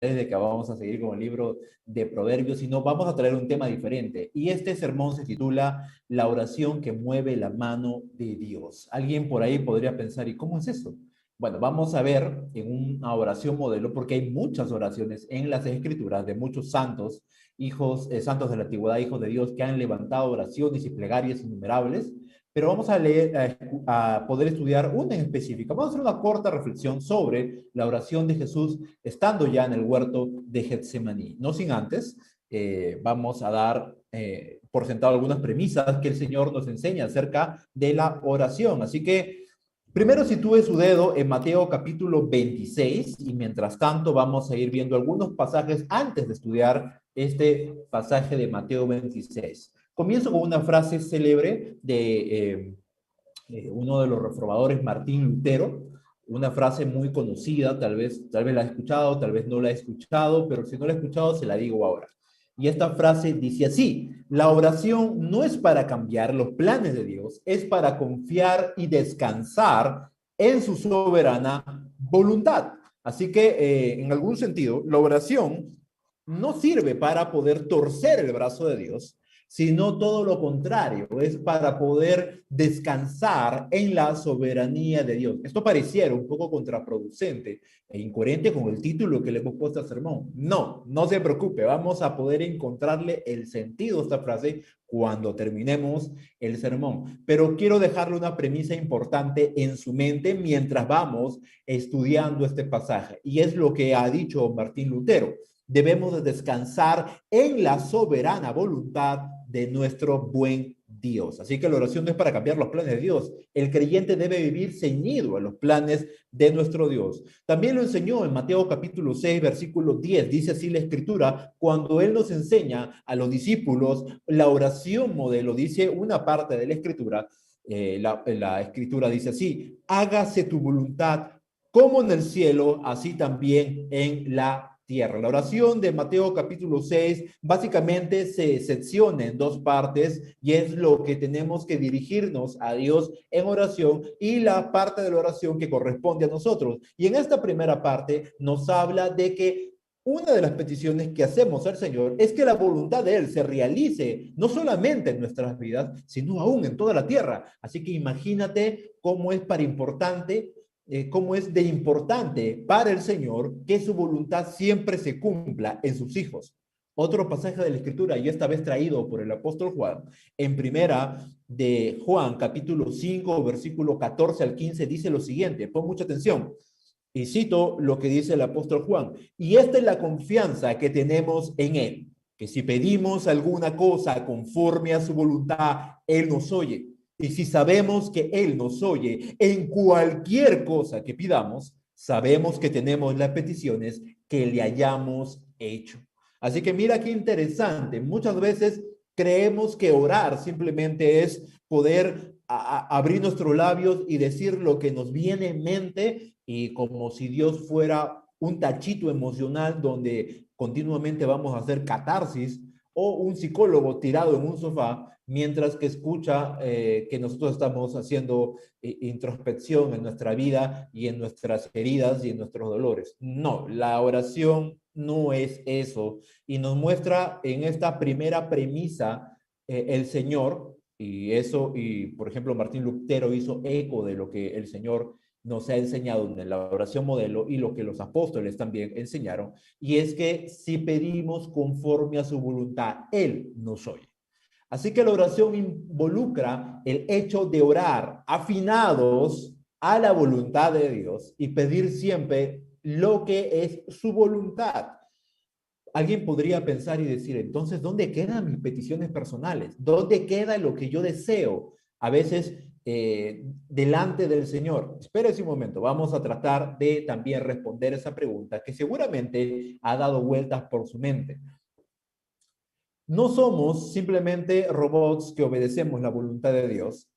de que vamos a seguir con el libro de Proverbios, sino vamos a traer un tema diferente. Y este sermón se titula La oración que mueve la mano de Dios. Alguien por ahí podría pensar, ¿y cómo es eso? Bueno, vamos a ver en una oración modelo, porque hay muchas oraciones en las Escrituras de muchos santos, santos de la antigüedad, hijos de Dios, que han levantado oraciones y plegarias innumerables, pero vamos a leer, a poder estudiar una en específica. Vamos a hacer una corta reflexión sobre la oración de Jesús estando ya en el huerto de Getsemaní. No sin antes, vamos a dar por sentado algunas premisas que el Señor nos enseña acerca de la oración. Así que primero sitúe su dedo en Mateo capítulo 26 y mientras tanto vamos a ir viendo algunos pasajes antes de estudiar este pasaje de Mateo 26. Comienzo con una frase célebre de uno de los reformadores, Martín Lutero, una frase muy conocida, tal vez la ha escuchado, tal vez no la ha escuchado, pero si no la ha escuchado, se la digo ahora. Y esta frase dice así: la oración no es para cambiar los planes de Dios, es para confiar y descansar en su soberana voluntad. Así que, en algún sentido, la oración no sirve para poder torcer el brazo de Dios, sino todo lo contrario, es para poder descansar en la soberanía de Dios. Esto pareciera un poco contraproducente e incoherente con el título que le hemos puesto al sermón. No, no se preocupe, vamos a poder encontrarle el sentido a esta frase cuando terminemos el sermón. Pero quiero dejarle una premisa importante en su mente mientras vamos estudiando este pasaje, y es lo que ha dicho Martín Lutero. Debemos de descansar en la soberana voluntad de nuestro buen Dios. Así que la oración no es para cambiar los planes de Dios. El creyente debe vivir ceñido a los planes de nuestro Dios. También lo enseñó en Mateo capítulo 6, versículo 10. Dice así la escritura, cuando Él nos enseña a los discípulos la oración modelo, dice una parte de la escritura, la escritura dice así: hágase tu voluntad como en el cielo, así también en la tierra. La oración de Mateo capítulo 6 básicamente se secciona en dos partes y es lo que tenemos que dirigirnos a Dios en oración y la parte de la oración que corresponde a nosotros. Y en esta primera parte nos habla de que una de las peticiones que hacemos al Señor es que la voluntad de Él se realice no solamente en nuestras vidas, sino aún en toda la tierra. Así que imagínate cómo es cómo es de importante para el Señor que su voluntad siempre se cumpla en sus hijos. Otro pasaje de la Escritura, y esta vez traído por el apóstol Juan, en primera de Juan, capítulo 5, versículo 14 al 15, dice lo siguiente, pon mucha atención, y cito lo que dice el apóstol Juan: y esta es la confianza que tenemos en Él, que si pedimos alguna cosa conforme a su voluntad, Él nos oye. Y si sabemos que Él nos oye en cualquier cosa que pidamos, sabemos que tenemos las peticiones que le hayamos hecho. Así que mira qué interesante. Muchas veces creemos que orar simplemente es poder abrir nuestros labios y decir lo que nos viene en mente, y como si Dios fuera un tachito emocional donde continuamente vamos a hacer catarsis, o un psicólogo tirado en un sofá mientras que escucha que nosotros estamos haciendo introspección en nuestra vida y en nuestras heridas y en nuestros dolores. No, la oración no es eso, y nos muestra en esta primera premisa el Señor, y eso, y por ejemplo Martín Lutero hizo eco de lo que el Señor nos ha enseñado en la oración modelo y lo que los apóstoles también enseñaron, y es que si pedimos conforme a su voluntad, Él nos oye. Así que la oración involucra el hecho de orar afinados a la voluntad de Dios y pedir siempre lo que es su voluntad. Alguien podría pensar y decir, entonces, ¿dónde quedan mis peticiones personales? ¿Dónde queda lo que yo deseo? A veces delante del Señor. Espérese un momento, vamos a tratar de también responder esa pregunta que seguramente ha dado vueltas por su mente. No somos simplemente robots que obedecemos la voluntad de Dios.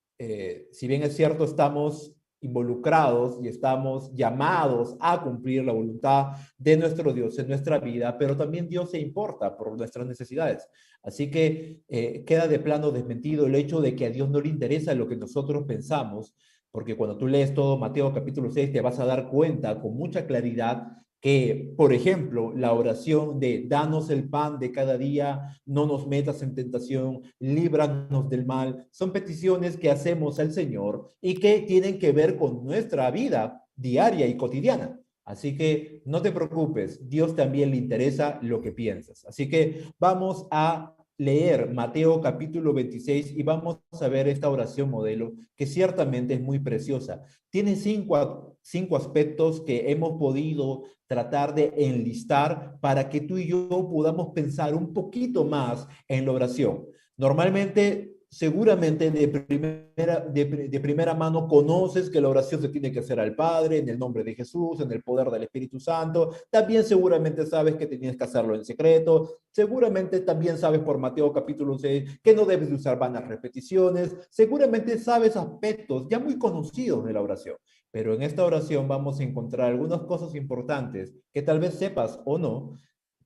Si bien es cierto, estamos involucrados y estamos llamados a cumplir la voluntad de nuestro Dios en nuestra vida, pero también Dios se importa por nuestras necesidades. Así que queda de plano desmentido el hecho de que a Dios no le interesa lo que nosotros pensamos, porque cuando tú lees todo Mateo capítulo 6 te vas a dar cuenta con mucha claridad que, por ejemplo, la oración de danos el pan de cada día, no nos metas en tentación, líbranos del mal, son peticiones que hacemos al Señor y que tienen que ver con nuestra vida diaria y cotidiana. Así que no te preocupes, Dios también le interesa lo que piensas. Así que vamos a leer Mateo capítulo 26 y vamos a ver esta oración modelo que ciertamente es muy preciosa. Tiene cinco aspectos que hemos podido tratar de enlistar para que tú y yo podamos pensar un poquito más en la oración. Normalmente, seguramente de primera mano conoces que la oración se tiene que hacer al Padre, en el nombre de Jesús, en el poder del Espíritu Santo. También seguramente sabes que tienes que hacerlo en secreto. Seguramente también sabes por Mateo capítulo 6 que no debes usar vanas repeticiones. Seguramente sabes aspectos ya muy conocidos de la oración. Pero en esta oración vamos a encontrar algunas cosas importantes que tal vez sepas o no,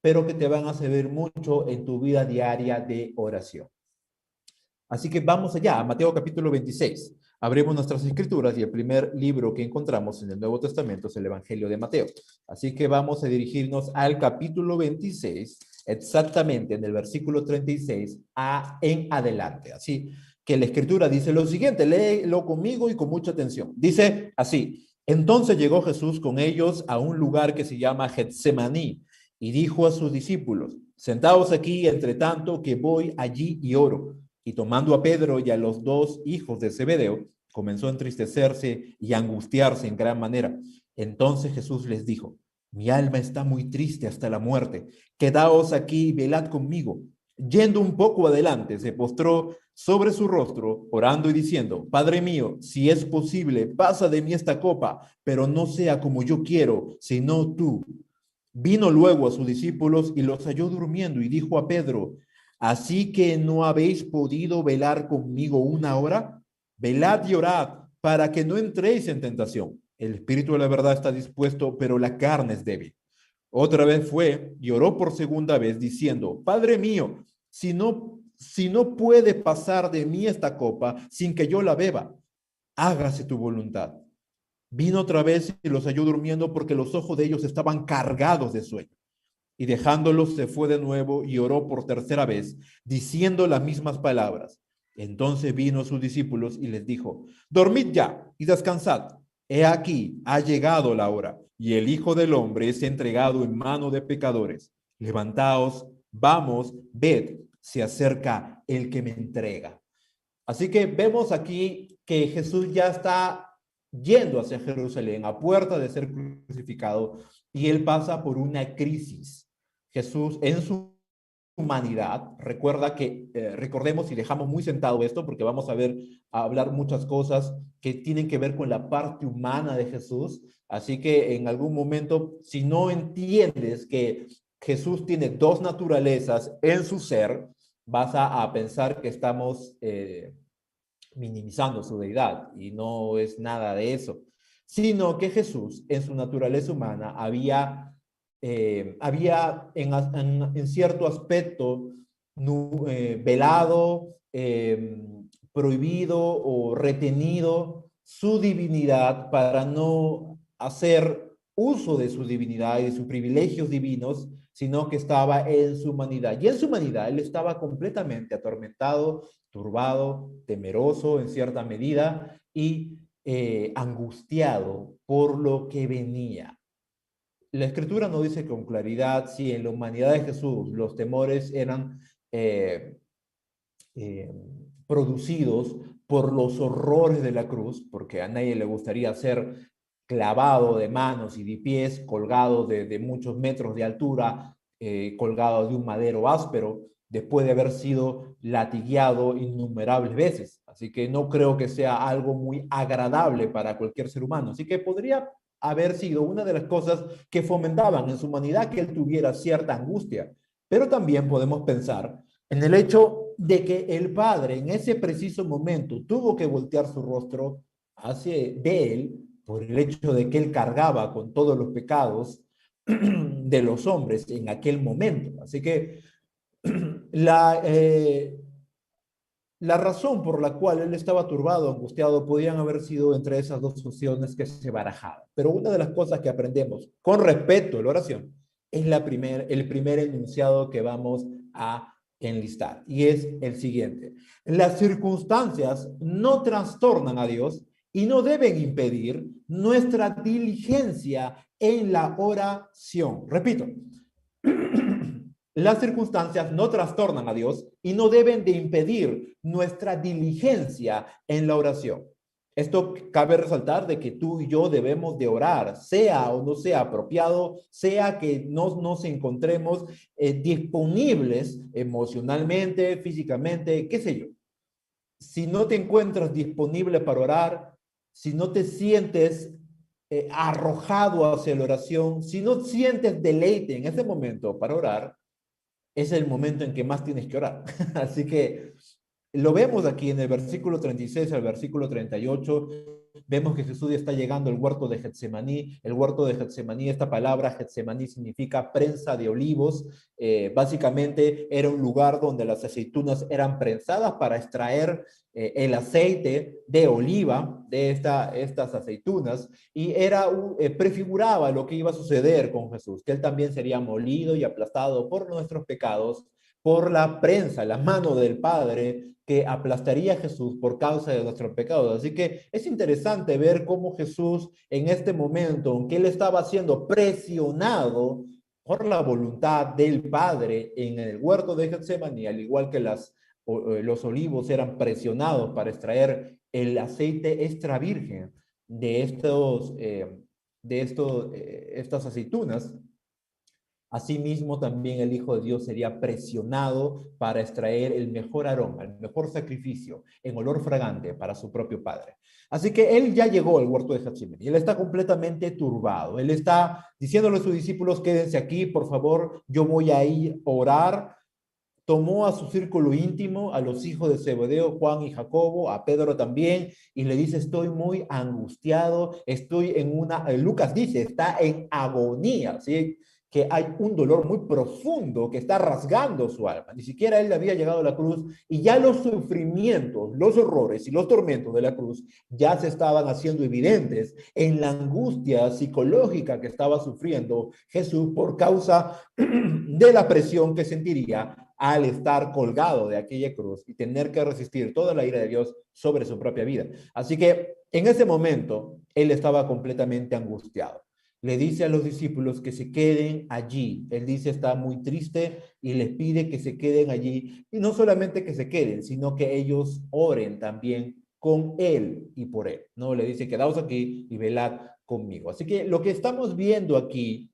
pero que te van a servir mucho en tu vida diaria de oración. Así que vamos allá, a Mateo capítulo 26. Abrimos nuestras escrituras y el primer libro que encontramos en el Nuevo Testamento es el Evangelio de Mateo. Así que vamos a dirigirnos al capítulo 26, exactamente en el versículo 36 en adelante. Así que la escritura dice lo siguiente, léelo conmigo y con mucha atención. Dice así, entonces llegó Jesús con ellos a un lugar que se llama Getsemaní y dijo a sus discípulos, sentaos aquí entre tanto que voy allí y oro. Y tomando a Pedro y a los dos hijos de Zebedeo, comenzó a entristecerse y a angustiarse en gran manera. Entonces Jesús les dijo, mi alma está muy triste hasta la muerte. Quedaos aquí y velad conmigo. Yendo un poco adelante, se postró sobre su rostro, orando y diciendo, Padre mío, si es posible, pasa de mí esta copa, pero no sea como yo quiero, sino tú. Vino luego a sus discípulos y los halló durmiendo y dijo a Pedro, ¿así que no habéis podido velar conmigo una hora? Velad y orad para que no entréis en tentación. El espíritu de la verdad está dispuesto, pero la carne es débil. Otra vez fue y oró por segunda vez diciendo, Padre mío, si no puede pasar de mí esta copa sin que yo la beba, hágase tu voluntad. Vino otra vez y los halló durmiendo porque los ojos de ellos estaban cargados de sueño. Y dejándolos se fue de nuevo y oró por tercera vez, diciendo las mismas palabras. Entonces vino a sus discípulos y les dijo, dormid ya y descansad. He aquí, ha llegado la hora, y el Hijo del Hombre es entregado en mano de pecadores. Levantaos, vamos, ved, se acerca el que me entrega. Así que vemos aquí que Jesús ya está yendo hacia Jerusalén, a puerta de ser crucificado, y él pasa por una crisis. Jesús en su humanidad, recordemos y dejamos muy sentado esto porque vamos a hablar muchas cosas que tienen que ver con la parte humana de Jesús, así que en algún momento, si no entiendes que Jesús tiene dos naturalezas en su ser, vas a pensar que estamos minimizando su deidad y no es nada de eso, sino que Jesús en su naturaleza humana había en cierto aspecto velado, prohibido o retenido su divinidad para no hacer uso de su divinidad y de sus privilegios divinos, sino que estaba en su humanidad. Y en su humanidad él estaba completamente atormentado, turbado, temeroso en cierta medida y angustiado por lo que venía. La escritura no dice con claridad si en la humanidad de Jesús los temores eran eh, eh, producidos por los horrores de la cruz, porque a nadie le gustaría ser clavado de manos y de pies, colgado de muchos metros de altura, colgado de un madero áspero, después de haber sido latigueado innumerables veces. Así que no creo que sea algo muy agradable para cualquier ser humano. Así que podría haber sido una de las cosas que fomentaban en su humanidad que él tuviera cierta angustia. Pero también podemos pensar en el hecho de que el Padre en ese preciso momento tuvo que voltear su rostro hacia de él por el hecho de que él cargaba con todos los pecados de los hombres en aquel momento. Así que la, La razón por la cual él estaba turbado, angustiado, podían haber sido entre esas dos opciones que se barajaban. Pero una de las cosas que aprendemos con respecto a la oración es el primer enunciado que vamos a enlistar. Y es el siguiente. Las circunstancias no trastornan a Dios y no deben impedir nuestra diligencia en la oración. Repito, las circunstancias no trastornan a Dios y no deben de impedir nuestra diligencia en la oración. Esto cabe resaltar de que tú y yo debemos de orar, sea o no sea apropiado, sea que no nos encontremos disponibles emocionalmente, físicamente, qué sé yo. Si no te encuentras disponible para orar, si no te sientes arrojado hacia la oración, si no sientes deleite en ese momento para orar, es el momento en que más tienes que orar. Así que lo vemos aquí en el versículo 36 al versículo 38. Vemos que Jesús ya está llegando al huerto de Getsemaní. El huerto de Getsemaní, esta palabra Getsemaní significa prensa de olivos. Básicamente era un lugar donde las aceitunas eran prensadas para extraer el aceite de oliva de estas aceitunas y prefiguraba lo que iba a suceder con Jesús, que él también sería molido y aplastado por nuestros pecados, por la prensa, la mano del Padre que aplastaría a Jesús por causa de nuestros pecados. Así que es interesante ver cómo Jesús en este momento, aunque él estaba siendo presionado por la voluntad del Padre en el huerto de Getsemaní, al igual que los olivos eran presionados para extraer el aceite extra virgen de estas aceitunas. Asimismo, también el Hijo de Dios sería presionado para extraer el mejor aroma, el mejor sacrificio en olor fragante para su propio Padre. Así que él ya llegó al huerto de Getsemaní. Él está completamente turbado. Él está diciéndole a sus discípulos, quédense aquí, por favor, yo voy a ir a orar. Tomó a su círculo íntimo, a los hijos de Zebedeo, Juan y Jacobo, a Pedro también, y le dice, estoy muy angustiado, estoy Lucas dice, está en agonía, ¿sí? Que hay un dolor muy profundo que está rasgando su alma. Ni siquiera él había llegado a la cruz y ya los sufrimientos, los horrores y los tormentos de la cruz ya se estaban haciendo evidentes en la angustia psicológica que estaba sufriendo Jesús por causa de la presión que sentiría al estar colgado de aquella cruz y tener que resistir toda la ira de Dios sobre su propia vida. Así que en ese momento él estaba completamente angustiado. Le dice a los discípulos que se queden allí. Él dice está muy triste y les pide que se queden allí. Y no solamente que se queden, sino que ellos oren también con él y por él. No le dice quedaos aquí y velad conmigo. Así que lo que estamos viendo aquí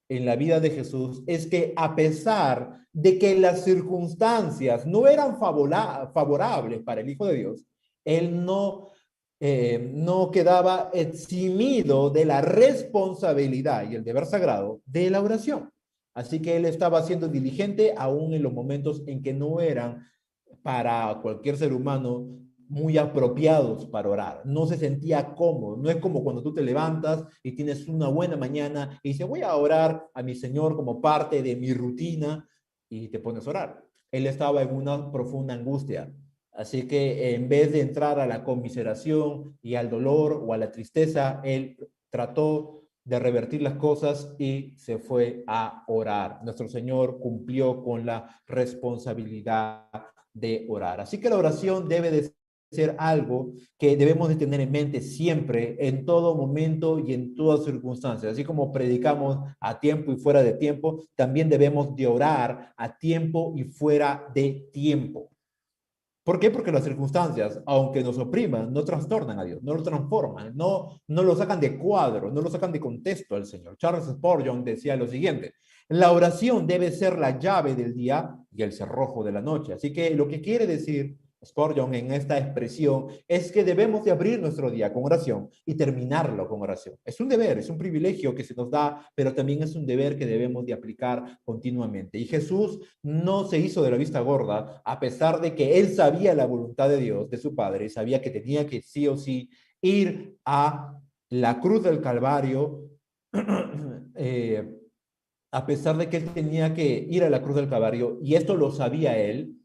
en la vida de Jesús es que a pesar de que las circunstancias no eran favorables para el Hijo de Dios, él no quedaba eximido de la responsabilidad y el deber sagrado de la oración. Así que él estaba siendo diligente aún en los momentos en que no eran para cualquier ser humano muy apropiados para orar. No se sentía cómodo. No es como cuando tú te levantas y tienes una buena mañana y dices, voy a orar a mi Señor como parte de mi rutina y te pones a orar. Él estaba en una profunda angustia. Así que en vez de entrar a la conmiseración y al dolor o a la tristeza, él trató de revertir las cosas y se fue a orar. Nuestro Señor cumplió con la responsabilidad de orar. Así que la oración debe de ser algo que debemos de tener en mente siempre, en todo momento y en todas circunstancias. Así como predicamos a tiempo y fuera de tiempo, también debemos de orar a tiempo y fuera de tiempo. ¿Por qué? Porque las circunstancias, aunque nos opriman, no trastornan a Dios, no lo transforman, no lo sacan de cuadro, no lo sacan de contexto al Señor. Charles Spurgeon decía lo siguiente, la oración debe ser la llave del día y el cerrojo de la noche. Así que lo que quiere decir Spurgeon en esta expresión es que debemos de abrir nuestro día con oración y terminarlo con oración. Es un deber, es un privilegio que se nos da, pero también es un deber que debemos de aplicar continuamente. Y Jesús no se hizo de la vista gorda, a pesar de que él sabía la voluntad de Dios, de su Padre, sabía que tenía que sí o sí ir a la cruz del Calvario, a pesar de que él tenía que ir a la cruz del Calvario, y esto lo sabía él,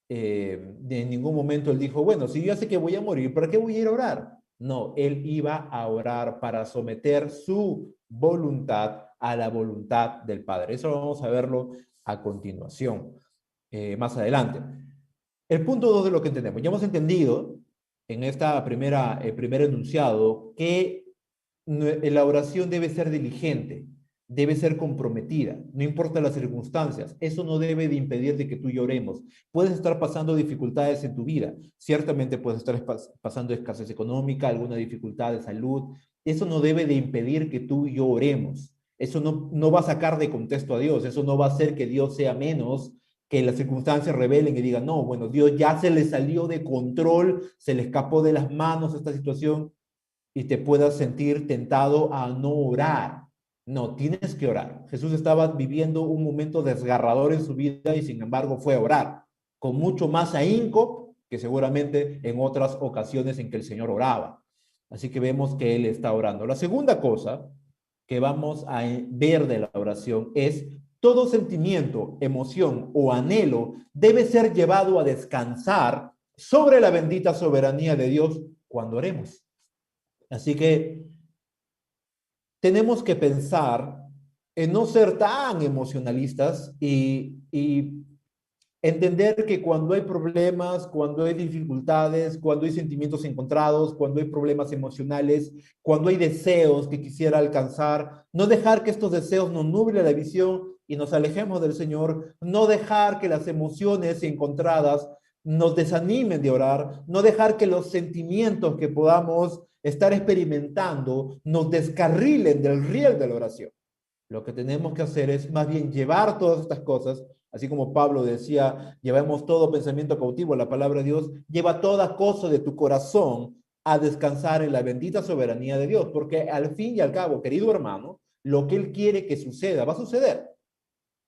en ningún momento él dijo, bueno, si yo ya sé que voy a morir, ¿para qué voy a ir a orar? No, él iba a orar para someter su voluntad a la voluntad del Padre. Eso vamos a verlo a continuación, más adelante. El punto 2 de lo que entendemos. Ya hemos entendido en esta primer enunciado que la oración debe ser diligente, debe ser comprometida, no importa las circunstancias. Eso no debe de impedir de que tú y yo oremos. Puedes estar pasando dificultades en tu vida. Ciertamente puedes estar pasando escasez económica, alguna dificultad de salud. Eso no debe de impedir que tú y yo oremos. Eso no va a sacar de contexto a Dios. Eso no va a hacer que Dios sea menos, que las circunstancias revelen y digan, no, bueno, Dios ya se le salió de control, se le escapó de las manos esta situación y te puedas sentir tentado a no orar. No, tienes que orar. Jesús estaba viviendo un momento desgarrador en su vida y sin embargo fue a orar, con mucho más ahínco que seguramente en otras ocasiones en que el Señor oraba. Así que vemos que Él está orando. La segunda cosa que vamos a ver de la oración es todo sentimiento, emoción o anhelo debe ser llevado a descansar sobre la bendita soberanía de Dios cuando oremos. Así que tenemos que pensar en no ser tan emocionalistas y entender que cuando hay problemas, cuando hay dificultades, cuando hay sentimientos encontrados, cuando hay problemas emocionales, cuando hay deseos que quisiera alcanzar, no dejar que estos deseos nos nublen la visión y nos alejemos del Señor, no dejar que las emociones encontradas nos desanimen de orar, no dejar que los sentimientos que podamos estar experimentando nos descarrilen del riel de la oración. Lo que tenemos que hacer es más bien llevar todas estas cosas, así como Pablo decía, llevemos todo pensamiento cautivo a la palabra de Dios, lleva toda cosa de tu corazón a descansar en la bendita soberanía de Dios, porque al fin y al cabo, querido hermano, lo que Él quiere que suceda va a suceder.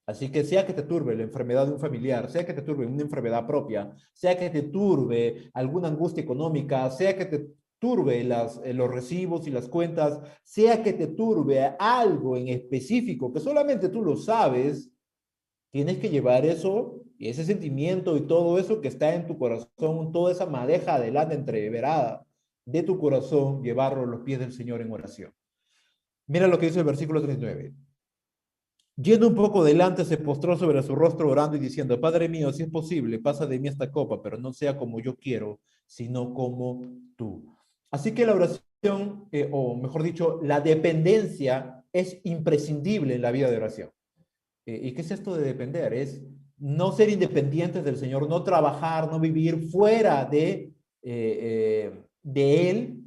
Así que sea que te turbe la enfermedad de un familiar, sea que te turbe una enfermedad propia, sea que te turbe alguna angustia económica, sea que te turbe los recibos y las cuentas, sea que te turbe algo en específico que solamente tú lo sabes, tienes que llevar eso y ese sentimiento y todo eso que está en tu corazón, toda esa madeja adelante entreverada de tu corazón, llevarlo a los pies del Señor en oración. Mira lo que dice el versículo 39. Yendo un poco delante, se postró sobre su rostro orando y diciendo, Padre mío, si es posible, pasa de mí esta copa, pero no sea como yo quiero, sino como tú. Así que la oración, o mejor dicho, la dependencia es imprescindible en la vida de oración. ¿Y qué es esto de depender? Es no ser independientes del Señor, no trabajar, no vivir fuera de Él,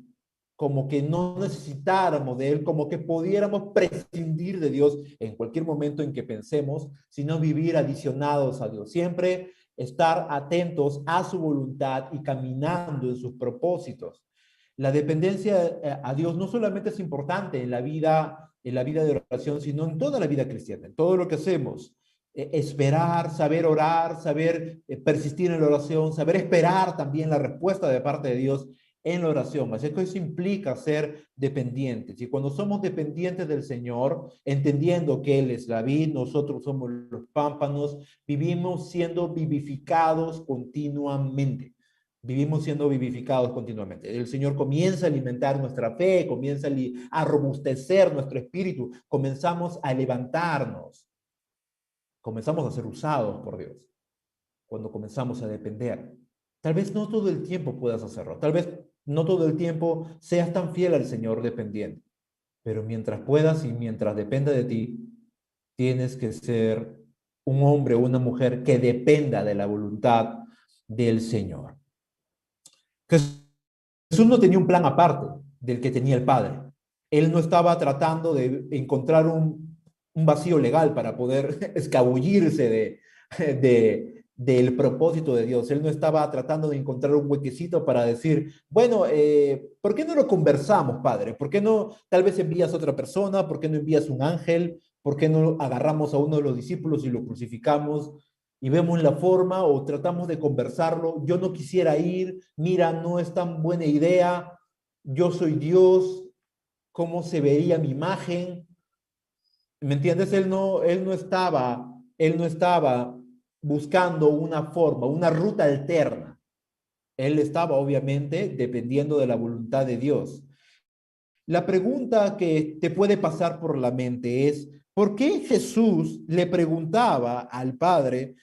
como que no necesitáramos de Él, como que pudiéramos prescindir de Dios en cualquier momento en que pensemos, sino vivir adicionados a Dios. Siempre estar atentos a su voluntad y caminando en sus propósitos. La dependencia a Dios no solamente es importante en la vida de oración, sino en toda la vida cristiana, en todo lo que hacemos. Esperar, saber orar, saber persistir en la oración, saber esperar también la respuesta de parte de Dios en la oración. Así que eso implica ser dependientes. Y cuando somos dependientes del Señor, entendiendo que Él es la vid, nosotros somos los pámpanos, vivimos siendo vivificados continuamente. Vivimos siendo vivificados continuamente. El Señor comienza a alimentar nuestra fe, comienza a robustecer nuestro espíritu, comenzamos a levantarnos, comenzamos a ser usados por Dios cuando comenzamos a depender. Tal vez no todo el tiempo puedas hacerlo, tal vez no todo el tiempo seas tan fiel al Señor dependiente, pero mientras puedas y mientras dependa de ti, tienes que ser un hombre o una mujer que dependa de la voluntad del Señor. Jesús no tenía un plan aparte del que tenía el Padre. Él no estaba tratando de encontrar un vacío legal para poder escabullirse del propósito de Dios. Él no estaba tratando de encontrar un huequecito para decir, bueno, ¿por qué no lo conversamos, Padre? ¿Por qué no tal vez envías a otra persona? ¿Por qué no envías un ángel? ¿Por qué no agarramos a uno de los discípulos y lo crucificamos? Y vemos la forma o tratamos de conversarlo. Yo no quisiera ir, mira, no es tan buena idea, yo soy Dios, ¿cómo se vería mi imagen? ¿Me entiendes? Él no estaba buscando una forma, una ruta alterna. Él estaba obviamente dependiendo de la voluntad de Dios. La pregunta que te puede pasar por la mente es, ¿por qué Jesús le preguntaba al Padre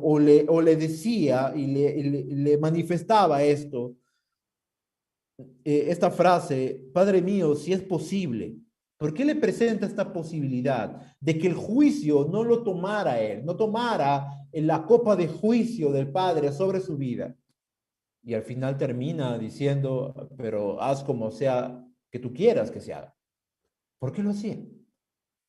o le decía y le manifestaba esto, esta frase, Padre mío, si es posible? ¿Por qué le presenta esta posibilidad de que el juicio no lo tomara él, no tomara la copa de juicio del Padre sobre su vida? Y al final termina diciendo, pero haz como sea que tú quieras que se haga. ¿Por qué lo hacía?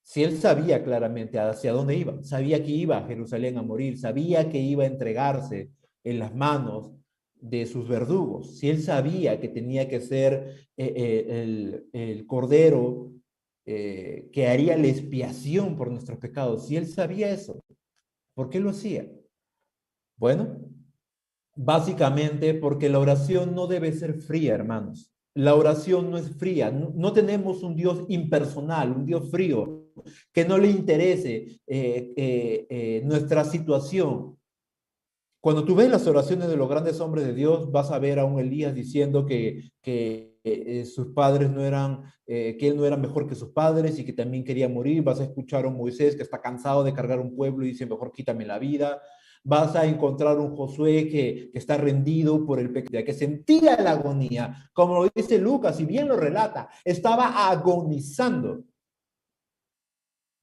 Si él sabía claramente hacia dónde iba, sabía que iba a Jerusalén a morir, sabía que iba a entregarse en las manos de sus verdugos, si él sabía que tenía que ser el cordero que haría la expiación por nuestros pecados, si él sabía eso, ¿por qué lo hacía? Bueno, básicamente porque la oración no debe ser fría, hermanos. La oración no es fría. No, no tenemos un Dios impersonal, un Dios frío, que no le interese nuestra situación. Cuando tú ves las oraciones de los grandes hombres de Dios, vas a ver a un Elías diciendo que sus padres no eran, que él no era mejor que sus padres y que también quería morir. Vas a escuchar a un Moisés que está cansado de cargar un pueblo y dice, mejor quítame la vida. Vas a encontrar un Josué que está rendido por el pecado, que sentía la agonía, como lo dice Lucas, y bien lo relata, estaba agonizando.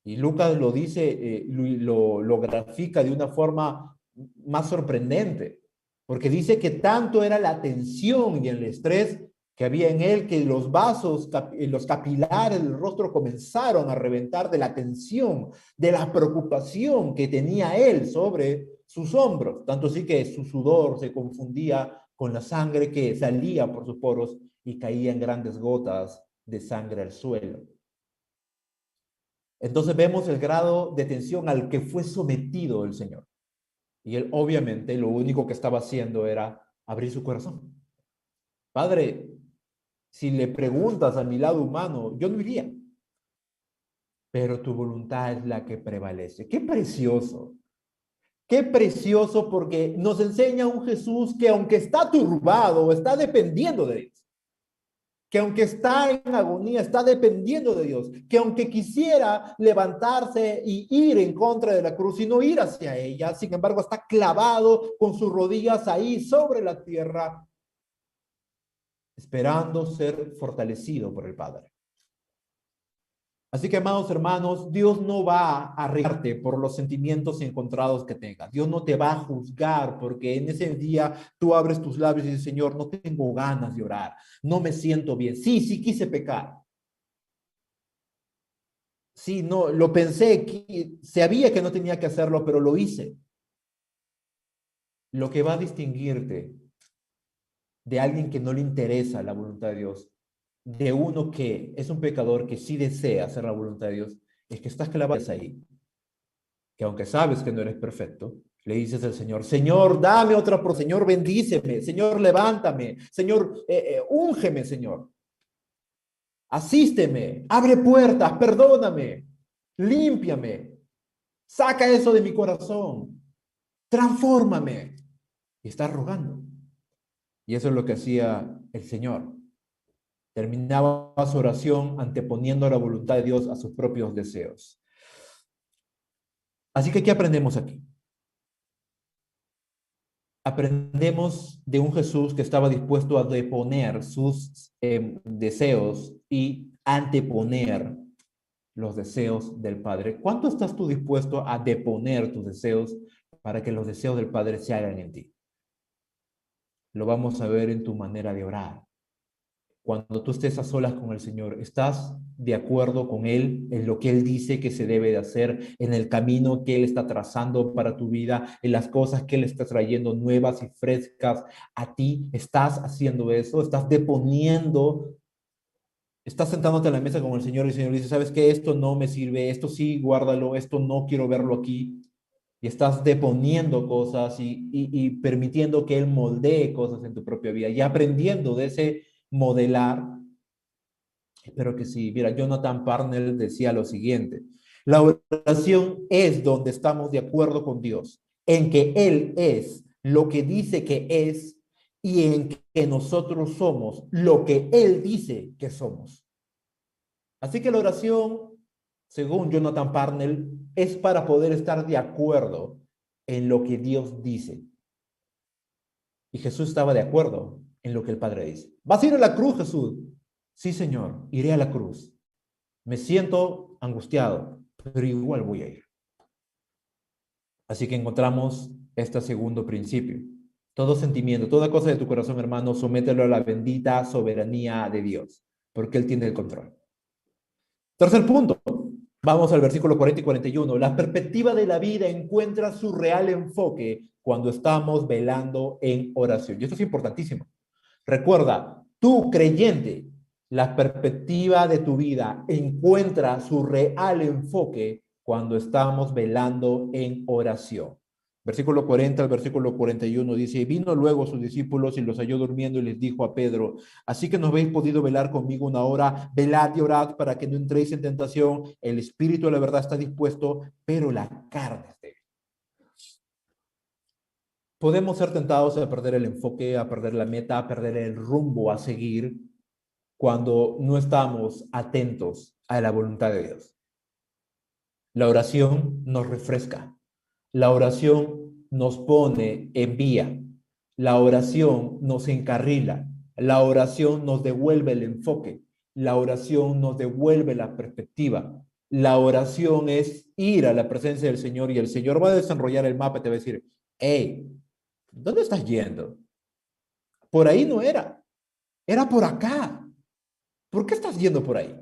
Y Lucas lo dice, lo grafica de una forma más sorprendente, porque dice que tanto era la tensión y el estrés que había en él que los vasos, los capilares del rostro comenzaron a reventar de la tensión, de la preocupación que tenía él sobre sus hombros, tanto así que su sudor se confundía con la sangre que salía por sus poros y caía en grandes gotas de sangre al suelo. Entonces vemos el grado de tensión al que fue sometido el Señor. Y él obviamente lo único que estaba haciendo era abrir su corazón. Padre, si le preguntas a mi lado humano, yo no iría, pero tu voluntad es la que prevalece. Qué precioso porque nos enseña un Jesús que aunque está turbado, está dependiendo de Dios, que aunque está en agonía, está dependiendo de Dios, que aunque quisiera levantarse y ir en contra de la cruz y no ir hacia ella, sin embargo está clavado con sus rodillas ahí sobre la tierra, esperando ser fortalecido por el Padre. Así que, amados hermanos, Dios no va a regarte por los sentimientos encontrados que tengas. Dios no te va a juzgar porque en ese día tú abres tus labios y dices, Señor, no tengo ganas de orar, no me siento bien. Sí, sí quise pecar. Sí, no, lo pensé, sabía que no tenía que hacerlo, pero lo hice. Lo que va a distinguirte de alguien que no le interesa la voluntad de Dios, de uno que es un pecador que sí desea hacer la voluntad de Dios, es que estás clavado ahí, que aunque sabes que no eres perfecto, le dices al Señor, Señor, dame otra, Señor, bendíceme, Señor, levántame, Señor, úngeme, Señor, asísteme, abre puertas, perdóname, límpiame, saca eso de mi corazón, transfórmame. Y está rogando. Y eso es lo que hacía el Señor. Terminaba su oración anteponiendo la voluntad de Dios a sus propios deseos. Así que, ¿qué aprendemos aquí? Aprendemos de un Jesús que estaba dispuesto a deponer sus deseos y anteponer los deseos del Padre. ¿Cuánto estás tú dispuesto a deponer tus deseos para que los deseos del Padre se hagan en ti? Lo vamos a ver en tu manera de orar. Cuando tú estés a solas con el Señor, ¿estás de acuerdo con Él en lo que Él dice que se debe de hacer, en el camino que Él está trazando para tu vida, en las cosas que Él está trayendo nuevas y frescas a ti? ¿Estás haciendo eso? ¿Estás deponiendo? ¿Estás sentándote a la mesa con el Señor y el Señor dice, ¿sabes qué? Esto no me sirve, esto sí, guárdalo, esto no quiero verlo aquí. Y estás deponiendo cosas y permitiendo que Él moldee cosas en tu propia vida y aprendiendo de ese modelar. Espero que sí. Mira, Jonathan Parnell decía lo siguiente: la oración es donde estamos de acuerdo con Dios. en que Él es lo que dice que es y en que nosotros somos lo que Él dice que somos. Así que la oración, según Jonathan Parnell, es para poder estar de acuerdo en lo que Dios dice. Y Jesús estaba de acuerdo en lo que el Padre dice. ¿Vas a ir a la cruz, Jesús? Sí, Señor, iré a la cruz. Me siento angustiado, pero igual voy a ir. Así que encontramos este segundo principio. Todo sentimiento, toda cosa de tu corazón, hermano, somételo a la bendita soberanía de Dios, porque Él tiene el control. Tercer punto, vamos al versículo 40 y 41. La perspectiva de la vida encuentra su real enfoque cuando estamos velando en oración. Y esto es importantísimo. Recuerda, tú creyente, la perspectiva de tu vida encuentra su real enfoque cuando estamos velando en oración. Versículo 40 al versículo 41 dice, y vino luego sus discípulos y los halló durmiendo y les dijo a Pedro, así que no habéis podido velar conmigo una hora, velad y orad para que no entréis en tentación, el espíritu de la verdad está dispuesto, pero la carne es débil. Podemos ser tentados a perder el enfoque, a perder la meta, a perder el rumbo a seguir cuando no estamos atentos a la voluntad de Dios. La oración nos refresca. La oración nos pone en vía. La oración nos encarrila. La oración nos devuelve el enfoque. La oración nos devuelve la perspectiva. La oración es ir a la presencia del Señor y el Señor va a desarrollar el mapa y te va a decir, hey, ¿dónde estás yendo? Por ahí no era. Era por acá. ¿Por qué estás yendo por ahí?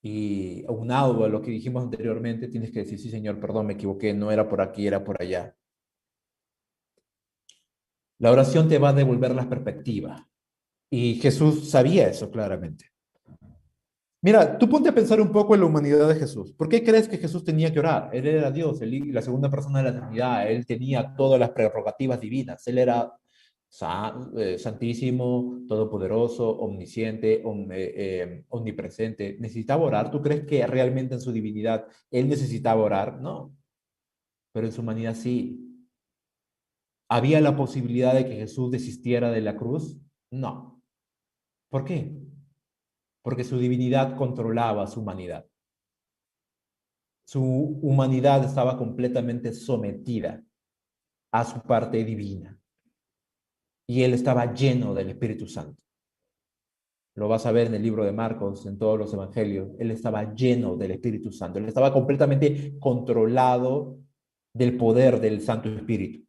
Y aunado a lo que dijimos anteriormente, tienes que decir, sí, Señor, perdón, me equivoqué, no era por aquí, era por allá. La oración te va a devolver la perspectiva. Y Jesús sabía eso claramente. Mira, tú ponte a pensar un poco en la humanidad de Jesús. ¿Por qué crees que Jesús tenía que orar? Él era Dios, la segunda persona de la Trinidad. Él tenía todas las prerrogativas divinas. Él era santísimo, todopoderoso, omnisciente, omnipresente. ¿Necesitaba orar? ¿Tú crees que realmente en su divinidad él necesitaba orar? No, pero en su humanidad sí. ¿Había la posibilidad de que Jesús desistiera de la cruz? No. ¿Por qué? Porque su divinidad controlaba su humanidad. Su humanidad estaba completamente sometida a su parte divina y él estaba lleno del Espíritu Santo. Lo vas a ver en el libro de Marcos, en todos los evangelios. Él estaba lleno del Espíritu Santo. Él estaba completamente controlado del poder del Santo Espíritu.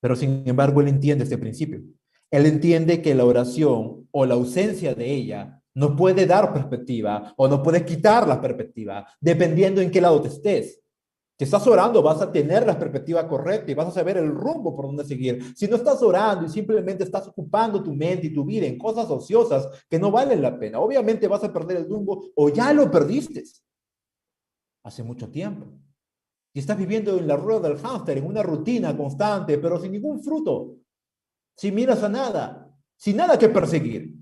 Pero sin embargo, él entiende este principio. Él entiende que la oración o la ausencia de ella no puede dar perspectiva o no puede quitar la perspectiva, dependiendo en qué lado te estés. Si estás orando, vas a tener la perspectiva correcta y vas a saber el rumbo por donde seguir. Si no estás orando y simplemente estás ocupando tu mente y tu vida en cosas ociosas que no valen la pena, obviamente vas a perder el rumbo o ya lo perdiste hace mucho tiempo. Y estás viviendo en la rueda del hámster, en una rutina constante, pero sin ningún fruto, sin miras a nada, sin nada que perseguir,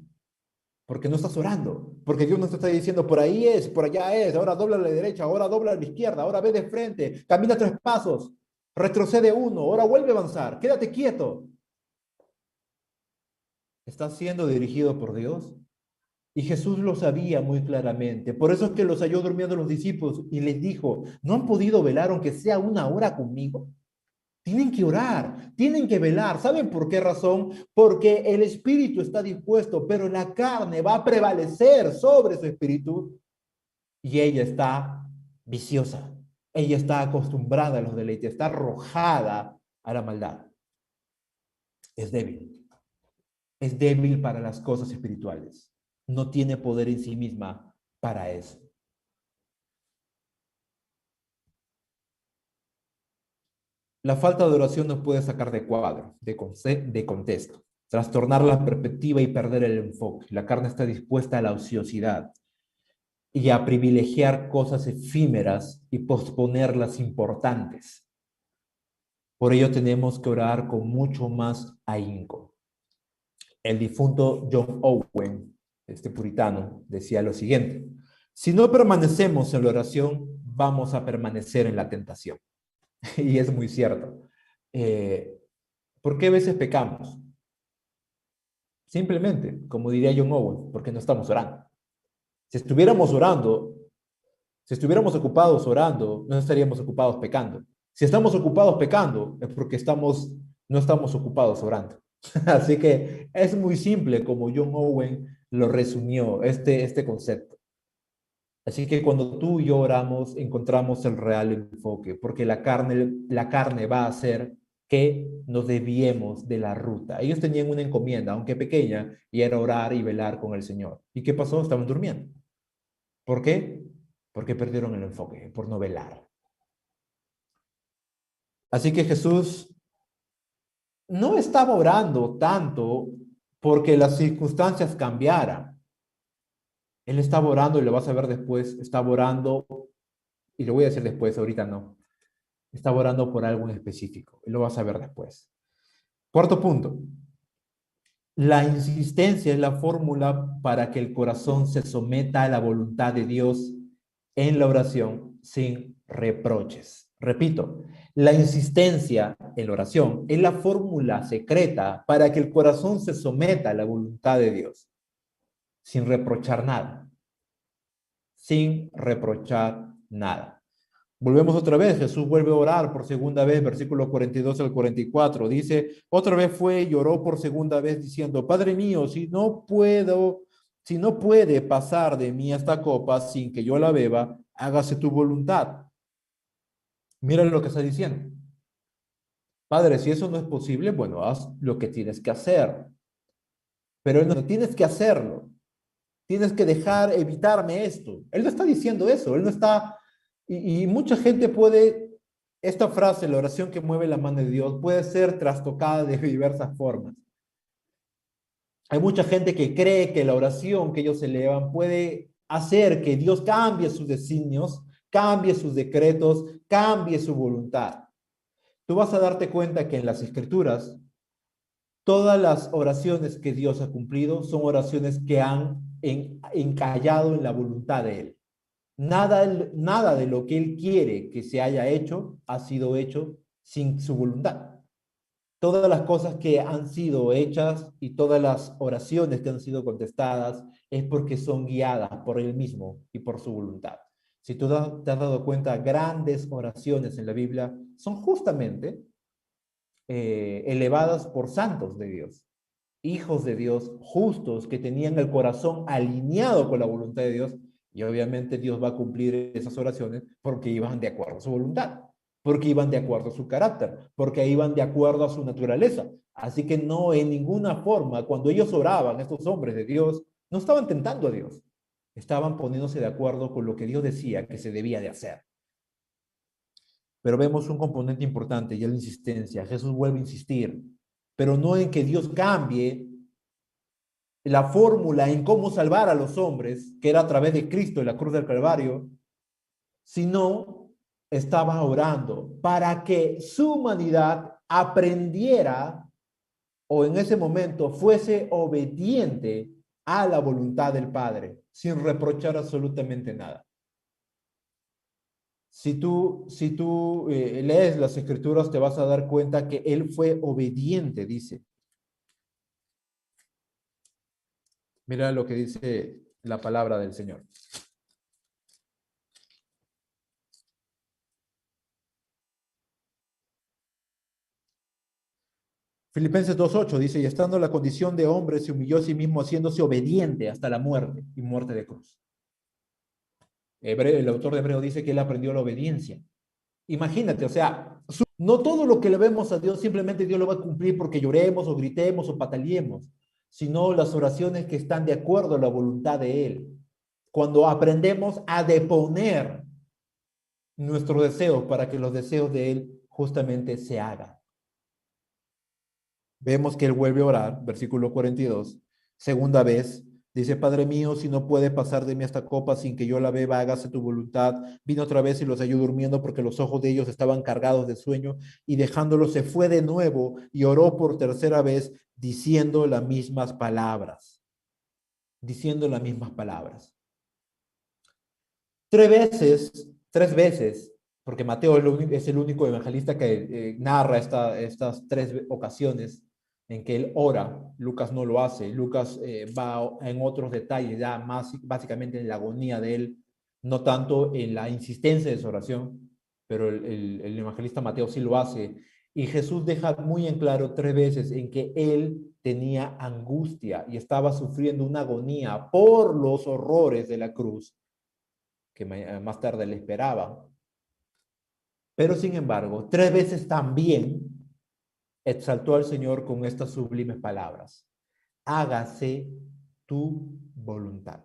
porque no estás orando, porque Dios no te está diciendo por ahí es, por allá es, ahora dobla a la derecha, ahora dobla a la izquierda, ahora ve de frente, camina 3 pasos, retrocede 1, ahora vuelve a avanzar, quédate quieto. ¿Estás siendo dirigido por Dios? Y Jesús lo sabía muy claramente. Por eso es que los halló durmiendo los discípulos y les dijo, ¿no han podido velar aunque sea una hora conmigo? Tienen que orar, tienen que velar. ¿Saben por qué razón? Porque el espíritu está dispuesto, pero la carne va a prevalecer sobre su espíritu y ella está viciosa. Ella está acostumbrada a los deleites, está arrojada a la maldad. Es débil. Es débil para las cosas espirituales. No tiene poder en sí misma para eso. La falta de oración nos puede sacar de cuadro, de contexto, trastornar la perspectiva y perder el enfoque. La carne está dispuesta a la ociosidad y a privilegiar cosas efímeras y posponer las importantes. Por ello tenemos que orar con mucho más ahínco. El difunto John Owen, este puritano, decía lo siguiente: si no permanecemos en la oración, vamos a permanecer en la tentación. Y es muy cierto. ¿Por qué a veces pecamos? Simplemente, como diría John Owen, porque no estamos orando. Si estuviéramos orando, si estuviéramos ocupados orando, no estaríamos ocupados pecando. Si estamos ocupados pecando, es porque no estamos ocupados orando. Así que es muy simple como John Owen lo resumió, este concepto. Así que cuando tú y yo oramos, encontramos el real enfoque, porque la carne va a hacer que nos desviemos de la ruta. Ellos tenían una encomienda, aunque pequeña, y era orar y velar con el Señor. ¿Y qué pasó? Estaban durmiendo. ¿Por qué? Porque perdieron el enfoque, por no velar. Así que Jesús no estaba orando tanto porque las circunstancias cambiaran. Él estaba orando, y lo vas a ver después, estaba orando, y lo voy a decir después, ahorita no. Estaba orando por algo en específico, y lo vas a ver después. Cuarto punto. La insistencia es la fórmula para que el corazón se someta a la voluntad de Dios en la oración sin reproches. Repito, la insistencia en la oración es la fórmula secreta para que el corazón se someta a la voluntad de Dios sin reprochar nada, sin reprochar nada. Volvemos otra vez, Jesús vuelve a orar por segunda vez, versículo 42 al 44. Dice, otra vez fue y lloró por segunda vez diciendo, Padre mío, si no puede pasar de mí esta copa sin que yo la beba, hágase tu voluntad. Mira lo que está diciendo. Padre, si eso no es posible, bueno, haz lo que tienes que hacer. Pero él no tienes que hacerlo. Tienes que evitarme esto. Él no está diciendo eso, él no está, y mucha gente esta frase, la oración que mueve la mano de Dios, puede ser trastocada de diversas formas. Hay mucha gente que cree que la oración que ellos elevan puede hacer que Dios cambie sus designios, cambie sus decretos, cambie su voluntad. Tú vas a darte cuenta que en las Escrituras, todas las oraciones que Dios ha cumplido son oraciones que han encallado en la voluntad de Él. Nada de lo que Él quiere que se haya hecho ha sido hecho sin su voluntad. Todas las cosas que han sido hechas y todas las oraciones que han sido contestadas es porque son guiadas por Él mismo y por su voluntad. Si tú te has dado cuenta, grandes oraciones en la Biblia son justamente elevadas por santos de Dios, hijos de Dios, justos, que tenían el corazón alineado con la voluntad de Dios, y obviamente Dios va a cumplir esas oraciones porque iban de acuerdo a su voluntad, porque iban de acuerdo a su carácter, porque iban de acuerdo a su naturaleza. Así que no en ninguna forma, cuando ellos oraban, estos hombres de Dios, no estaban tentando a Dios, estaban poniéndose de acuerdo con lo que Dios decía que se debía de hacer. Pero vemos un componente importante y es la insistencia. Jesús vuelve a insistir, pero no en que Dios cambie la fórmula en cómo salvar a los hombres, que era a través de Cristo en la cruz del Calvario, sino estaba orando para que su humanidad aprendiera o en ese momento fuese obediente a la voluntad del Padre, sin reprochar absolutamente nada. Si tú lees las Escrituras, te vas a dar cuenta que él fue obediente, dice. Mira lo que dice la palabra del Señor. Filipenses 2:8 dice, y estando en la condición de hombre, se humilló a sí mismo, haciéndose obediente hasta la muerte y muerte de cruz. El autor de Hebreo dice que él aprendió la obediencia. Imagínate, o sea, no todo lo que le vemos a Dios, simplemente Dios lo va a cumplir porque lloremos o gritemos o pataleemos, sino las oraciones que están de acuerdo a la voluntad de Él. Cuando aprendemos a deponer nuestros deseos para que los deseos de Él justamente se hagan. Vemos que Él vuelve a orar, versículo 42, segunda vez, dice, Padre mío, si no puede pasar de mí esta copa sin que yo la beba, hágase tu voluntad. Vino otra vez y los halló durmiendo porque los ojos de ellos estaban cargados de sueño, y dejándolos se fue de nuevo y oró por tercera vez diciendo las mismas palabras. Diciendo las mismas palabras. Tres veces Tres veces, porque Mateo es el único evangelista que narra estas tres ocasiones en que él ora. Lucas no lo hace. Lucas va en otros detalles, ya más básicamente en la agonía de él, no tanto en la insistencia de su oración, pero el evangelista Mateo sí lo hace. Y Jesús deja muy en claro tres veces en que él tenía angustia y estaba sufriendo una agonía por los horrores de la cruz que más tarde le esperaba. Pero sin embargo, tres veces también exaltó al Señor con estas sublimes palabras: hágase tu voluntad.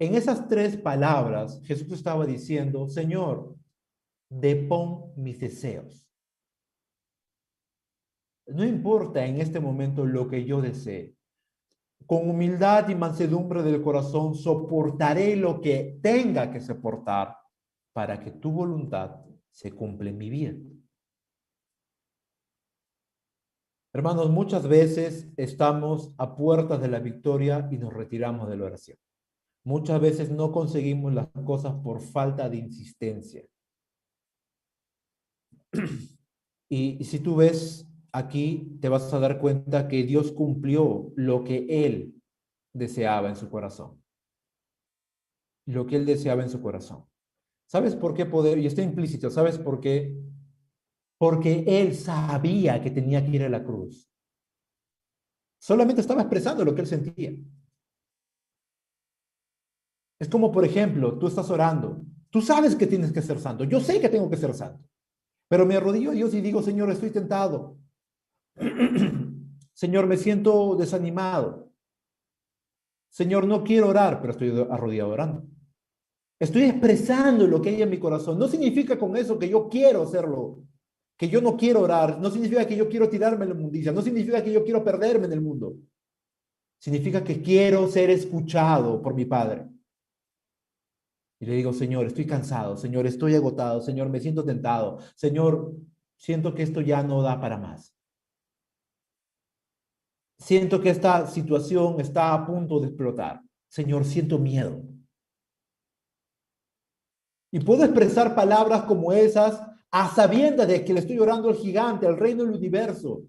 En esas tres palabras, Jesús estaba diciendo: Señor, depón mis deseos. No importa en este momento lo que yo desee. Con humildad y mansedumbre del corazón soportaré lo que tenga que soportar para que tu voluntad se cumpla en mi vida. Hermanos, muchas veces estamos a puertas de la victoria y nos retiramos de la oración. Muchas veces no conseguimos las cosas por falta de insistencia. Y si tú ves aquí, te vas a dar cuenta que Dios cumplió lo que Él deseaba en su corazón. Lo que Él deseaba en su corazón. ¿Sabes por qué poder? Y está implícito, ¿sabes por qué? Porque Él sabía que tenía que ir a la cruz. Solamente estaba expresando lo que Él sentía. Es como, por ejemplo, tú estás orando. Tú sabes que tienes que ser santo. Yo sé que tengo que ser santo. Pero me arrodillo a Dios y digo: Señor, estoy tentado. Señor, me siento desanimado. Señor, no quiero orar, pero estoy arrodillado orando. Estoy expresando lo que hay en mi corazón. No significa con eso que yo quiero hacerlo, que yo no quiero orar. No significa que yo quiero tirarme en la inmundicia. No significa que yo quiero perderme en el mundo. Significa que quiero ser escuchado por mi Padre. Y le digo: Señor, estoy cansado. Señor, estoy agotado. Señor, me siento tentado. Señor, siento que esto ya no da para más. Siento que esta situación está a punto de explotar. Señor, siento miedo. Y puedo expresar palabras como esas a sabiendas de que le estoy orando al gigante, al reino del universo,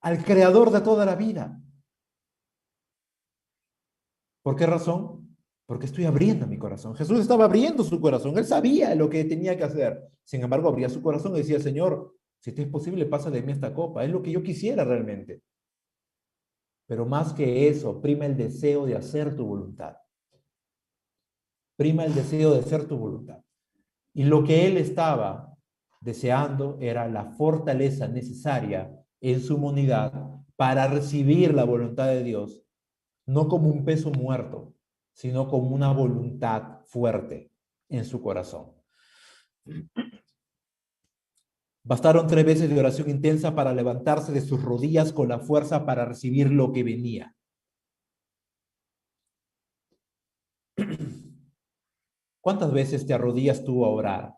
al creador de toda la vida. ¿Por qué razón? Porque estoy abriendo mi corazón. Jesús estaba abriendo su corazón. Él sabía lo que tenía que hacer. Sin embargo, abría su corazón y decía: Señor, si te es posible, pasa de mí esta copa. Es lo que yo quisiera realmente. Pero más que eso, prima el deseo de hacer tu voluntad. Prima el deseo de hacer tu voluntad. Y lo que él estaba deseando era la fortaleza necesaria en su humanidad para recibir la voluntad de Dios, no como un peso muerto, sino como una voluntad fuerte en su corazón. Bastaron 3 veces de oración intensa para levantarse de sus rodillas con la fuerza para recibir lo que venía. ¿Cuántas veces te arrodillas tú a orar?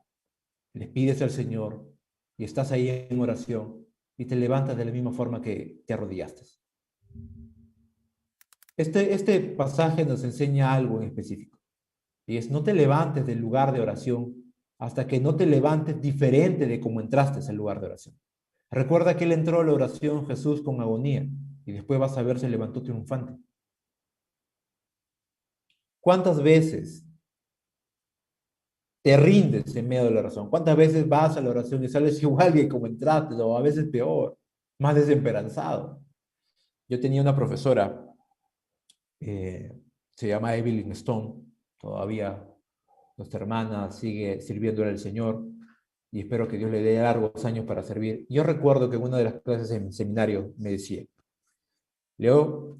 Le pides al Señor y estás ahí en oración y te levantas de la misma forma que te arrodillaste. Este pasaje nos enseña algo en específico, y es: no te levantes del lugar de oración hasta que no te levantes diferente de como entraste al lugar de oración. Recuerda que él entró a la oración, Jesús, con agonía, y después vas a ver, se levantó triunfante. ¿Cuántas veces te rindes en medio de la oración? ¿Cuántas veces vas a la oración y sales igual que como entraste, o a veces peor, más desesperanzado? Yo tenía una profesora, eh, se llama Evelyn Stone, todavía nuestra hermana sigue sirviéndole al Señor y espero que Dios le dé largos años para servir. Yo recuerdo que en una de las clases en seminario me decía: Leo,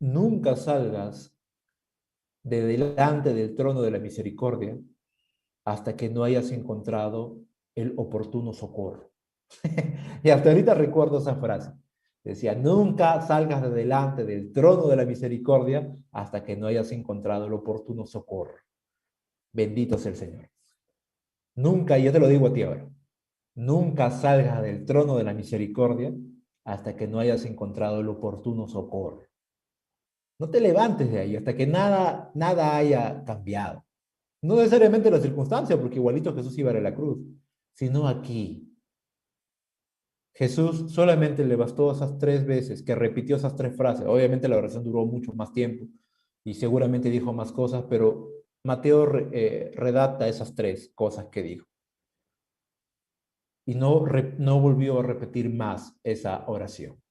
nunca salgas de delante del trono de la misericordia hasta que no hayas encontrado el oportuno socorro. Y hasta ahorita recuerdo esa frase. Decía: nunca salgas de delante del trono de la misericordia hasta que no hayas encontrado el oportuno socorro. Bendito sea el Señor. Nunca, y yo te lo digo a ti ahora, nunca salgas del trono de la misericordia hasta que no hayas encontrado el oportuno socorro. No te levantes de ahí hasta que nada haya cambiado. No necesariamente la circunstancia, porque igualito Jesús iba a ir a la cruz, sino aquí. Jesús solamente le bastó esas 3 veces, que repitió esas 3 frases. Obviamente la oración duró mucho más tiempo y seguramente dijo más cosas, pero Mateo redacta esas 3 cosas que dijo y no volvió a repetir más esa oración.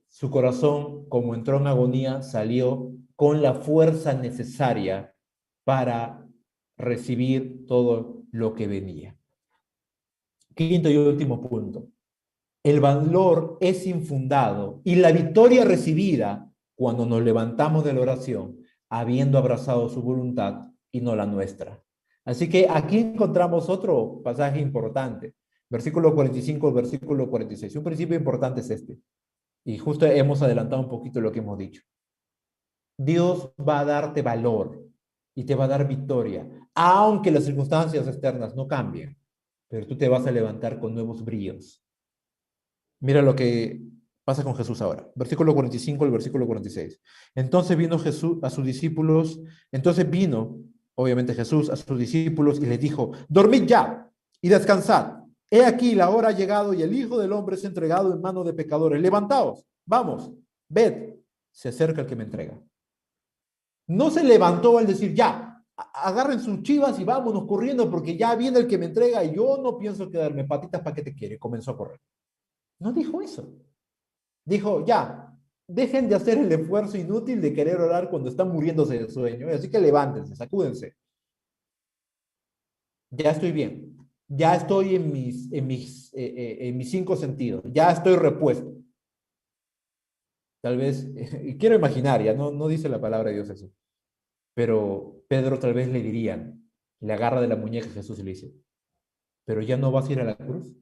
Su corazón, como entró en agonía, salió con la fuerza necesaria para recibir todo lo que venía. Quinto y último punto. El valor es infundado y la victoria recibida cuando nos levantamos de la oración, habiendo abrazado su voluntad y no la nuestra. Así que aquí encontramos otro pasaje importante. Versículo 45, versículo 46. Un principio importante es este. Y justo hemos adelantado un poquito lo que hemos dicho. Dios va a darte valor y te va a dar victoria, aunque las circunstancias externas no cambien, pero tú te vas a levantar con nuevos bríos. Mira lo que pasa con Jesús ahora. Versículo 45 al versículo 46. Entonces vino Jesús a sus discípulos, entonces vino, obviamente Jesús, a sus discípulos y les dijo, dormid ya y descansad. He aquí la hora ha llegado y el Hijo del Hombre es entregado en manos de pecadores. Levantaos, vamos, ved, se acerca el que me entrega. No se levantó al decir, ya, agarren sus chivas y vámonos corriendo porque ya viene el que me entrega y yo no pienso quedarme patitas para que te quiere. Comenzó a correr. No dijo eso. Dijo, ya, dejen de hacer el esfuerzo inútil de querer orar cuando están muriéndose de sueño. Así que levántense, sacúdense. Ya estoy bien. Ya estoy en mis 5 sentidos. Ya estoy repuesto. Tal vez, y quiero imaginar, ya no dice la palabra de Dios eso, pero Pedro tal vez le dirían, le agarra de la muñeca a Jesús y le dice, pero ya no vas a ir a la cruz.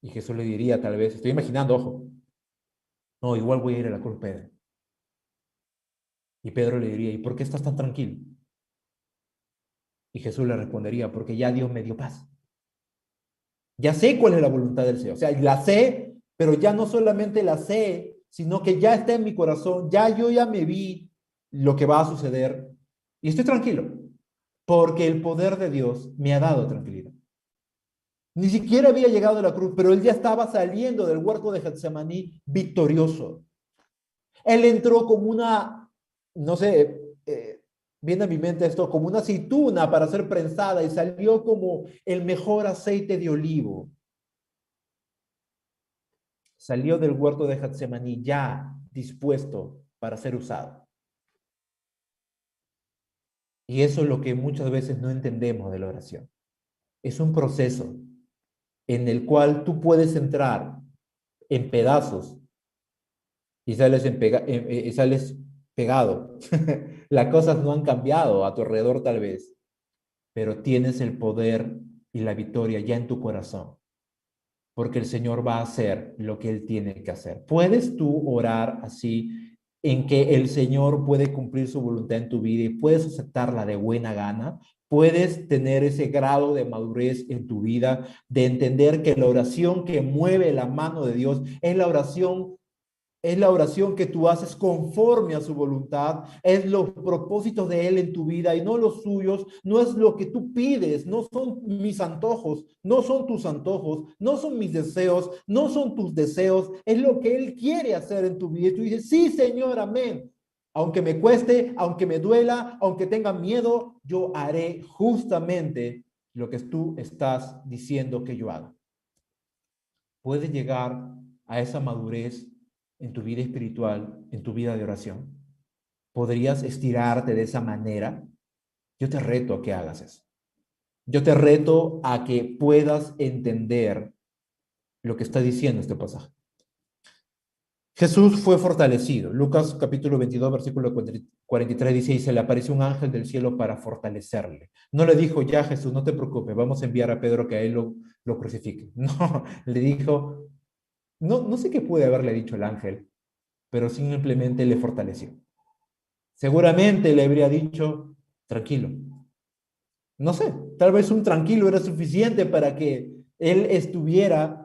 Y Jesús le diría tal vez, estoy imaginando, ojo, no, igual voy a ir a la cruz, Pedro. Y Pedro le diría, ¿y por qué estás tan tranquilo? Y Jesús le respondería, porque ya Dios me dio paz. Ya sé cuál es la voluntad del Señor. O sea, la sé, pero ya no solamente la sé, sino que ya está en mi corazón, yo ya me vi lo que va a suceder y estoy tranquilo, porque el poder de Dios me ha dado tranquilidad. Ni siquiera había llegado a la cruz, pero él ya estaba saliendo del huerto de Getsemaní victorioso. Él entró como una, no sé, viene a mi mente esto, como una aceituna para ser prensada y salió como el mejor aceite de olivo. Salió del huerto de Getsemaní ya dispuesto para ser usado. Y eso es lo que muchas veces no entendemos de la oración. Es un proceso en el cual tú puedes entrar en pedazos y sales pegado. Las cosas no han cambiado a tu alrededor tal vez, pero tienes el poder y la victoria ya en tu corazón, porque el Señor va a hacer lo que Él tiene que hacer. ¿Puedes tú orar así en que el Señor puede cumplir su voluntad en tu vida y puedes aceptarla de buena gana? ¿Puedes tener ese grado de madurez en tu vida, de entender que la oración que mueve la mano de Dios es la oración que tú haces conforme a su voluntad, es los propósitos de Él en tu vida y no los suyos, no es lo que tú pides, no son mis antojos, no son tus antojos, no son mis deseos, no son tus deseos, es lo que Él quiere hacer en tu vida. Y tú dices, sí, Señor, amén. Aunque me cueste, aunque me duela, aunque tenga miedo, yo haré justamente lo que tú estás diciendo que yo haga. Puedes llegar a esa madurez en tu vida espiritual, en tu vida de oración. ¿Podrías estirarte de esa manera? Yo te reto a que hagas eso. Yo te reto a que puedas entender lo que está diciendo este pasaje. Jesús fue fortalecido. Lucas capítulo 22, versículo 43 dice, y se le apareció un ángel del cielo para fortalecerle. No le dijo, ya Jesús, no te preocupes, vamos a enviar a Pedro que a él lo crucifique. No, le dijo, no sé qué puede haberle dicho el ángel, pero simplemente le fortaleció. Seguramente le habría dicho, tranquilo. No sé, tal vez un tranquilo era suficiente para que él estuviera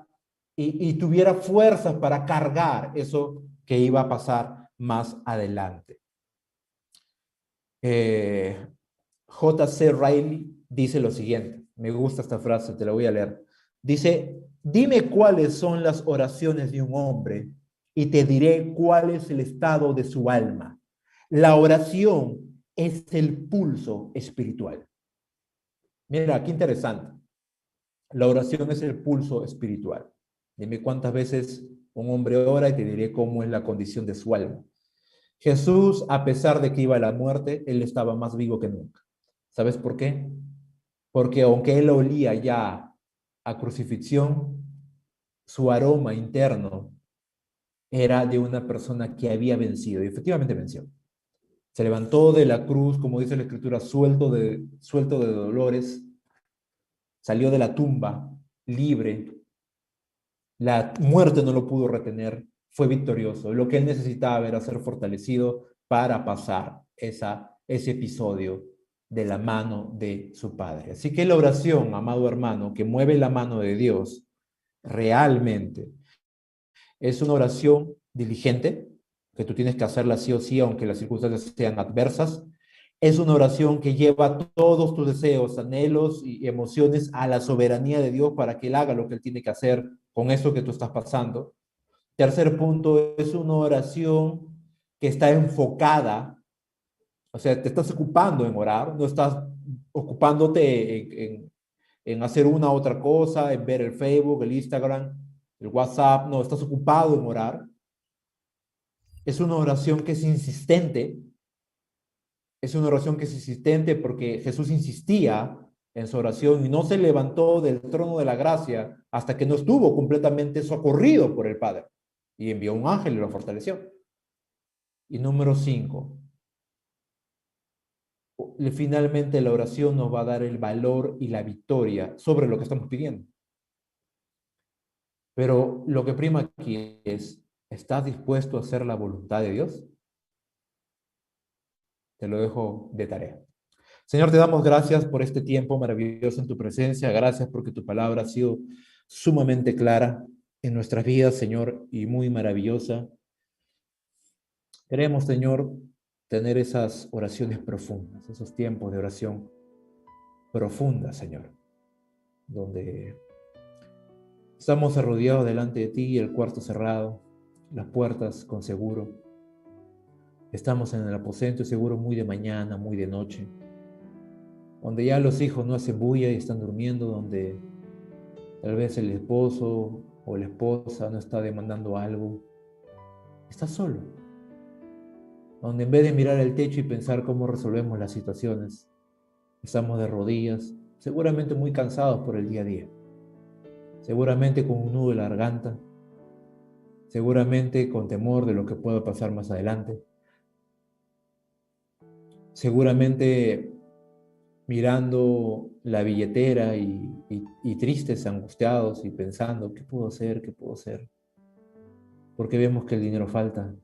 y tuviera fuerzas para cargar eso que iba a pasar más adelante. Eh, J.C. Riley dice lo siguiente, me gusta esta frase, te la voy a leer. Dice, dime cuáles son las oraciones de un hombre y te diré cuál es el estado de su alma. La oración es el pulso espiritual. Mira, qué interesante. La oración es el pulso espiritual. Dime cuántas veces un hombre ora y te diré cómo es la condición de su alma. Jesús, a pesar de que iba a la muerte, él estaba más vivo que nunca. ¿Sabes por qué? Porque aunque él olía ya a crucifixión, su aroma interno era de una persona que había vencido y efectivamente venció. Se levantó de la cruz, como dice la escritura, suelto de dolores, salió de la tumba libre, la muerte no lo pudo retener, fue victorioso. Lo que él necesitaba era ser fortalecido para pasar ese episodio de la mano de su Padre. Así que la oración, amado hermano, que mueve la mano de Dios, realmente es una oración diligente, que tú tienes que hacerla sí o sí, aunque las circunstancias sean adversas. Es una oración que lleva todos tus deseos, anhelos y emociones a la soberanía de Dios para que Él haga lo que Él tiene que hacer con eso que tú estás pasando. Tercer punto, es una oración que está enfocada, o sea, te estás ocupando en orar, no estás ocupándote en hacer una otra cosa, en ver el Facebook, el Instagram, el WhatsApp, no, estás ocupado en orar. Es una oración que es una oración que es insistente porque Jesús insistía en su oración y no se levantó del trono de la gracia hasta que no estuvo completamente socorrido por el Padre y envió un ángel y lo fortaleció. Y número 5, finalmente la oración nos va a dar el valor y la victoria sobre lo que estamos pidiendo. Pero lo que prima aquí es, ¿estás dispuesto a hacer la voluntad de Dios? Te lo dejo de tarea. Señor, te damos gracias por este tiempo maravilloso en tu presencia. Gracias porque tu palabra ha sido sumamente clara en nuestras vidas, Señor, y muy maravillosa. Queremos, Señor, tener esas oraciones profundas, esos tiempos de oración profunda, Señor, donde estamos arrodillados delante de ti, el cuarto cerrado, las puertas con seguro. Estamos en el aposento seguro muy de mañana, muy de noche, donde ya los hijos no hacen bulla y están durmiendo, donde tal vez el esposo o la esposa no está demandando algo. Está solo, donde en vez de mirar el techo y pensar cómo resolvemos las situaciones, estamos de rodillas, seguramente muy cansados por el día a día, seguramente con un nudo en la garganta, seguramente con temor de lo que pueda pasar más adelante, seguramente mirando la billetera y tristes, angustiados y pensando, ¿qué puedo hacer? ¿Qué puedo hacer? Porque vemos que el dinero falta,